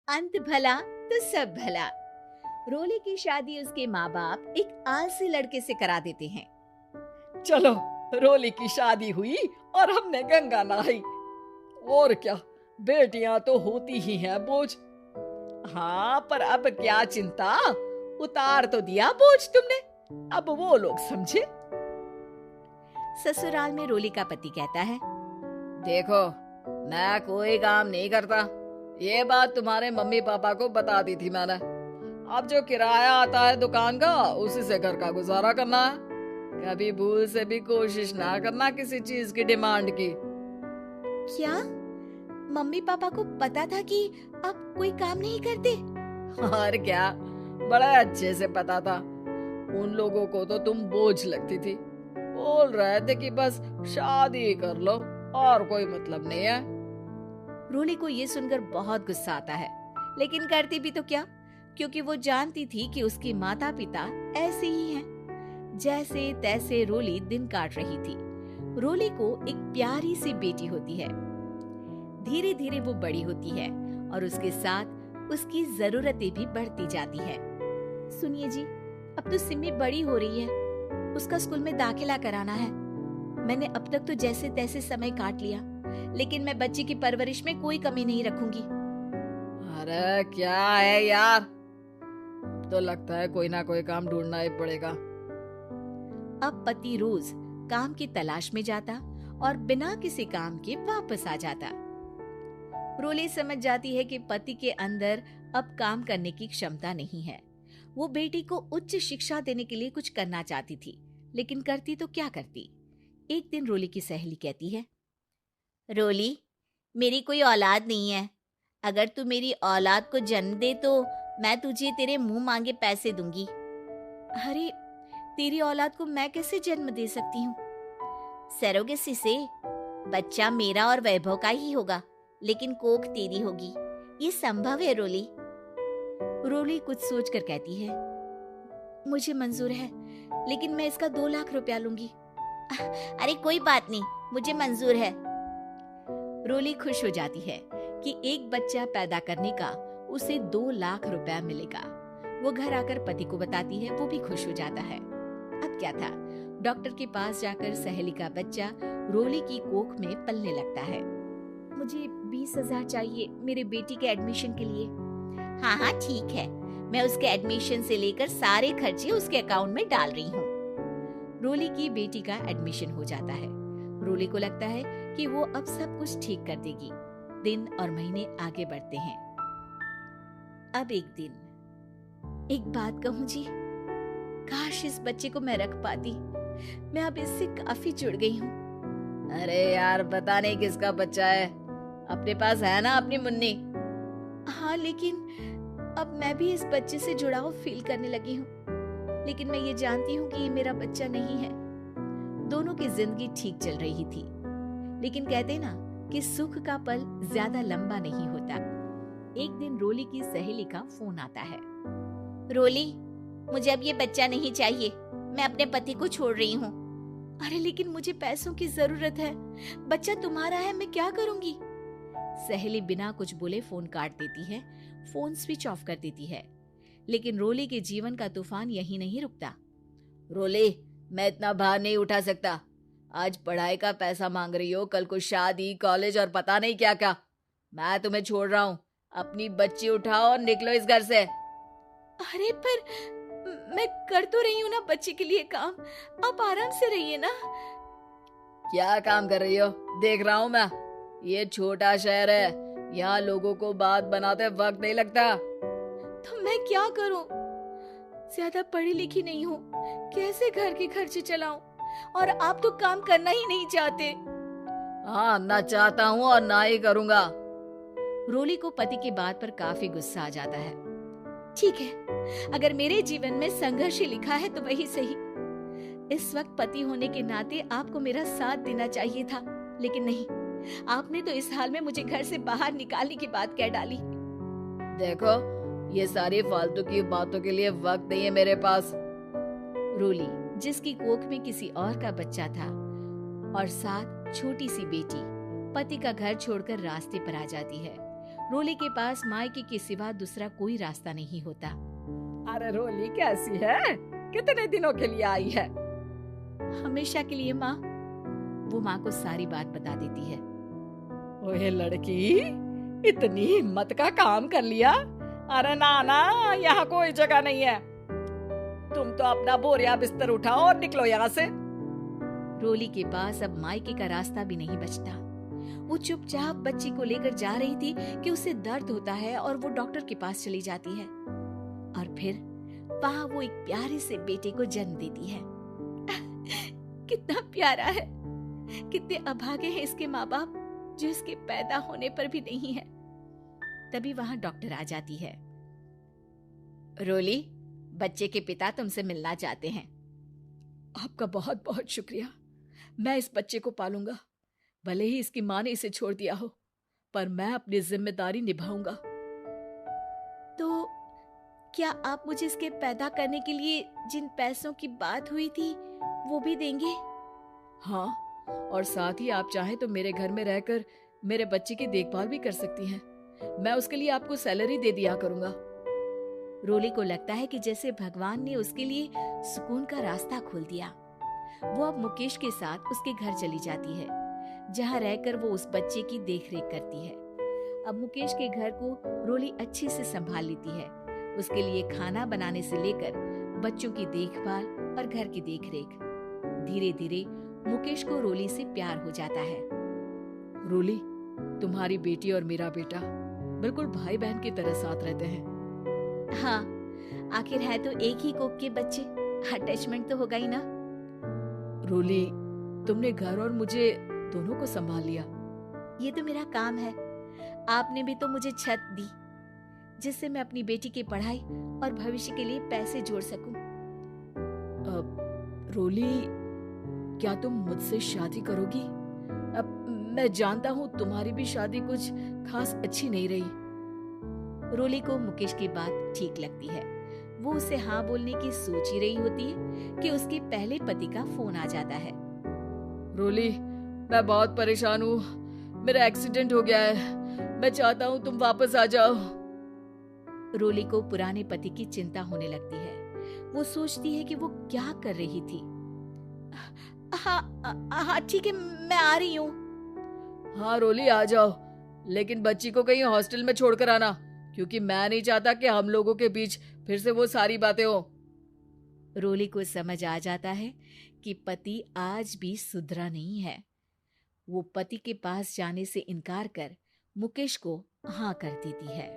अंत भला तो सब भला। रोली की शादी उसके माँ बाप एक आलसी लड़के से करा देते हैं। चलो, रोली की शादी हुई और हमने गंगा नहाई। और क्या, बेटियां तो होती ही हैं बोझ। हाँ, पर अब क्या चिंता, उतार तो दिया बोझ तुमने, अब वो लोग समझे। ससुराल में रोली का पति कहता है, देखो, मैं कोई काम नहीं करता, ये बात तुम्हारे मम्मी पापा को बता दी थी मैंने। अब जो किराया आता है दुकान का, उसी से घर का गुजारा करना है। कभी भूल से भी कोशिश ना करना किसी चीज की डिमांड की। क्या मम्मी पापा को पता था कि आप कोई काम नहीं करते? और क्या, बड़ा अच्छे से पता था। उन लोगों को तो तुम बोझ लगती थी, बोल रहे थे कि बस शादी कर लो और कोई मतलब नहीं है। रोली को ये सुनकर बहुत गुस्सा आता है, लेकिन करती भी तो क्या, क्योंकि वो जानती थी कि उसके माता पिता ऐसे ही हैं। जैसे तैसे रोली दिन काट रही थी। रोली को एक प्यारी सी बेटी होती है। धीरे धीरे वो बड़ी होती है और उसके साथ उसकी जरूरतें भी बढ़ती जाती है। सुनिए जी, अब तो सिमी बड़ी हो रही है, उसका स्कूल में दाखिला कराना है। मैंने अब तक तो जैसे तैसे समय काट लिया, लेकिन मैं बच्ची की परवरिश में कोई कमी नहीं रखूंगी। अरे क्या है यार, तो लगता है कोई ना कोई काम ढूंढना ही पड़ेगा। अब पति रोज काम की तलाश में जाता और बिना किसी काम के वापस आ जाता। रोली समझ जाती है कि पति के अंदर अब काम करने की क्षमता नहीं है। वो बेटी को उच्च शिक्षा देने के लिए कुछ करना चाहती थी, लेकिन करती तो क्या करती। एक दिन रोली की सहेली कहती है, रोली, मेरी कोई औलाद नहीं है। अगर तू मेरी औलाद को जन्म दे तो मैं तुझे तेरे मुंह मांगे पैसे दूंगी। अरे, तेरी औलाद को मैं कैसे जन्म दे सकती हूँ? सरोगेसी से। बच्चा मेरा और वैभव का ही होगा, लेकिन कोख तेरी होगी। ये संभव है रोली। रोली कुछ सोचकर कहती है, मुझे मंजूर है, लेकिन मैं इसका 2 लाख रुपया लूंगी। अरे कोई बात नहीं, मुझे मंजूर है। रोली खुश हो जाती है कि एक बच्चा पैदा करने का उसे 2 लाख रुपया मिलेगा। वो घर आकर पति को बताती है, वो भी खुश हो जाता है। अब क्या था, डॉक्टर के पास जाकर सहेली का बच्चा रोली की कोख में पलने लगता है। मुझे 20,000 चाहिए मेरे बेटी के एडमिशन के लिए। हाँ हाँ ठीक है, मैं उसके एडमिशन से लेकर सारे खर्चे उसके अकाउंट में डाल रही हूँ। रोली की बेटी का एडमिशन हो जाता है। रोली को लगता है कि वो अब सब कुछ ठीक कर देगी। दिन और महीने आगे बढ़ते हैं। अब एक दिन, एक बात कहूँ जी, काश इस बच्चे को मैं रख पाती। मैं अब इससे काफी जुड़ गई हूँ। अरे यार, पता नहीं किसका बच्चा है, अपने पास है ना अपनी मुन्नी। हाँ, लेकिन अब मैं भी इस बच्चे से जुड़ाव फील करने लगी हूँ। लेकिन मैं ये जानती हूँ कि ये मेरा बच्चा नहीं है। दोनों की जिंदगी ठीक चल रही थी, लेकिन कहते ना कि सुख का पल ज्यादा लंबा नहीं होता। एक दिन रोली की सहेली का फोन आता है। रोली, मुझे अब ये बच्चा नहीं चाहिए, मैं अपने पति को छोड़ रही हूँ। अरे लेकिन मुझे पैसों की जरूरत है, बच्चा तुम्हारा है, मैं क्या करूंगी? सहेली बिना कुछ बोले फोन काट देती है, फोन स्विच ऑफ कर देती है। लेकिन रोली के जीवन का तूफान यहीं नहीं रुकता। रोली, मैं इतना भार नहीं उठा सकता। आज पढ़ाई का पैसा मांग रही हो, कल को शादी, कॉलेज और पता नहीं क्या क्या। मैं तुम्हें छोड़ रहा हूँ, अपनी बच्ची उठाओ और निकलो इस घर से। अरे पर मैं कर तो रही हूँ ना बच्चे के लिए काम, आप आराम से रहिए ना। क्या काम कर रही हो, देख रहा हूँ मैं। ये छोटा शहर है, यहाँ लोगों को बात बनाते वक्त नहीं लगता। तो मैं क्या करूं? ज्यादा पढ़ी लिखी नहीं हूँ, कैसे घर के खर्चे चलाऊं? और आप तो काम करना ही नहीं चाहते। हाँ, ना चाहता हूँ और ना ही करूँगा। रोली को पति की बात पर काफी गुस्सा आ जाता है। ठीक है, अगर मेरे जीवन में संघर्ष ही लिखा है तो वही सही। इस वक्त पति होने के नाते आपको मेरा साथ देना चाहिए था, लेकिन नहीं, आपने तो इस हाल में मुझे घर से बाहर निकालने की बात कह डाली। देखो, ये सारी फालतू की बातों के लिए वक्त नहीं है मेरे पास। रोली, जिसकी कोख में किसी और का बच्चा था और साथ छोटी सी बेटी, पति का घर छोड़कर रास्ते पर आ जाती है। रोली के पास मायके के सिवा दूसरा कोई रास्ता नहीं होता। अरे रोली कैसी है? कितने दिनों के लिए आई है? हमेशा के लिए माँ। वो माँ को सारी बात बता देती है। ओए लड़की, इतनी हिम्मत का काम कर लिया। अरे ना ना, यहाँ कोई जगह नहीं है। तुम तो अपना बोरिया बिस्तर उठाओ और निकलो यहाँ से। रोली के पास अब मायके का रास्ता भी नहीं बचता। वो चुपचाप बच्ची को लेकर जा रही थी कि उसे दर्द होता है और वो डॉक्टर के पास चली जाती है। और फिर वहां वो एक प्यारे से बेटे को जन्म देती है। कितना प्यारा है, कितने अभागे हैं इसके माँ बाप जो इसके पैदा होने पर भी नहीं है। तभी वहां डॉक्टर आ जाती है। रोली, बच्चे के पिता तुमसे मिलना चाहते हैं। आपका बहुत बहुत शुक्रिया। मैं इस बच्चे को पालूंगा, भले ही इसकी माँ ने इसे छोड़ दिया हो, पर मैं अपनी जिम्मेदारी निभाऊंगा। तो क्या आप मुझे इसके पैदा करने के लिए जिन पैसों की बात हुई थी वो भी देंगे? हाँ, और साथ ही आप चाहें तो मेरे घर में रहकर मेरे बच्चे की देखभाल भी कर सकती हैं। मैं उसके लिए आपको सैलरी दे दिया करूंगा। रोली को लगता है कि जैसे भगवान ने उसके लिए सुकून का रास्ता खोल दिया। वो अब मुकेश के साथ उसके घर चली जाती है, जहाँ रहकर वो उस बच्चे की देखरेख करती है। अब मुकेश के घर को रोली अच्छे से संभाल लेती है। उसके लिए खाना बनाने से लेकर बच्चों की देखभाल और घर की देखरेख। धीरे धीरे मुकेश को रोली से प्यार हो जाता है। रोली, तुम्हारी बेटी और मेरा बेटा बिल्कुल भाई बहन की तरह साथ रहते हैं। हाँ, आखिर है तो एक ही कोख के बच्चे, अटैचमेंट तो होगा ही ना। रोली, तुमने घर और मुझे दोनों को संभाल लिया। ये तो मेरा काम है। आपने भी तो मुझे छत दी जिससे मैं अपनी बेटी की पढ़ाई और भविष्य के लिए पैसे जोड़ सकूं। रोली, क्या तुम मुझसे शादी करोगी? अब मैं जानता हूँ तुम्हारी भी शादी कुछ खास अच्छी नहीं रही। रोली को मुकेश की बात ठीक लगती है। वो उसे हाँ बोलने की सोच ही रही होती है कि उसके पहले पति का फोन आ जाता है। रोली, मैं बहुत परेशान हूँ। मेरा एक्सीडेंट हो गया है। मैं चाहता हूँ तुम वापस आ जाओ। रोली को पुराने पति की चिंता होने लगती है। वो सोचती है कि वो क्या कर रही थी। हाँ ठीक है, मैं आ रही हूँ। हाँ रोली, आ जाओ, लेकिन बच्ची को कहीं हॉस्टल में छोड़कर आना, क्योंकि मैं नहीं चाहता कि हम लोगों के बीच फिर से वो सारी बातें हो। रोली को समझ आ जाता है कि पति आज भी सुधरा नहीं है। वो पति के पास जाने से इनकार कर मुकेश को हाँ कर देती है।